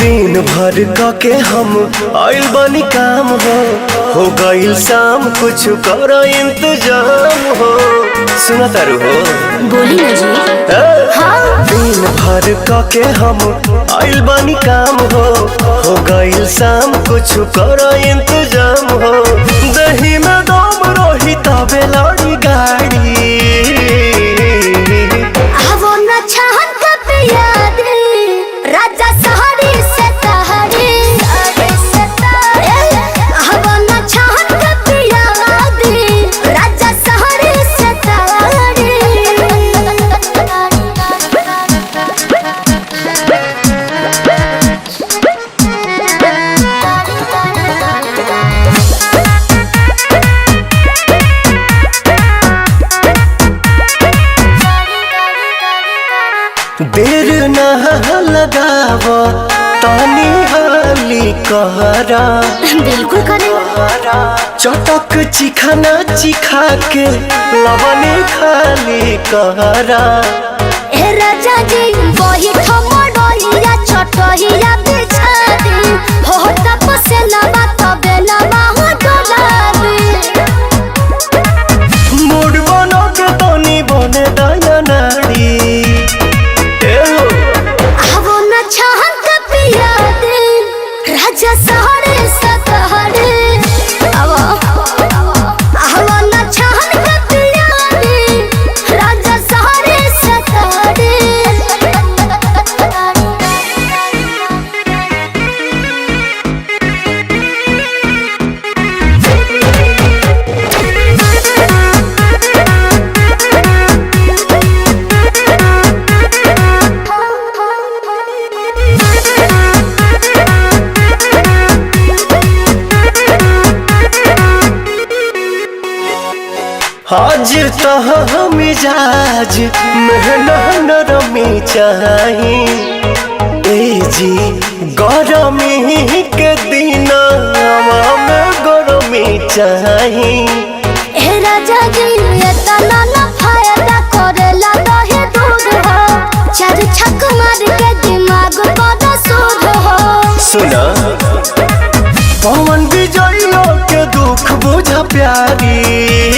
दिन भर के हम आइल बानी काम हो गइल शाम कुछ करो इंतजाम हो। सुना तारू हो बोली ना जी। हाँ। दिन भर के हम आइल बानी काम हो गइल शाम कुछ करो इंतजाम हो। दही में दम रही तबे लड़ी गाड़ी राजा सहरी से तहरी छहन का पिया दी राजा सहरी से देर ना लगाव तानी हाली कहरा बिल्कुल करे चटक चिखाना चिखा के लवने खाली कहरा। ए राजा जी वही ठमडोइया छटहिया बिछा दी हो तपसे लबा तबे लबा हो डोलाबी मूड बनो के तनी बने दया नाड़ी छहन का पिया दे राजा सहरे सतहरे छहन का पिया दे राजा सहरे सतहरे। आज तो मिजाज मेहना नरमी चाही ए जी गरमी के दिन में गरमी चाही। ए राजा जी इतना ना फायदा करेला दहे दूध हो चार छक मार के दिमाग बड़ा सूद हो। सुना पवन विजय के दुख बुझ प्यारी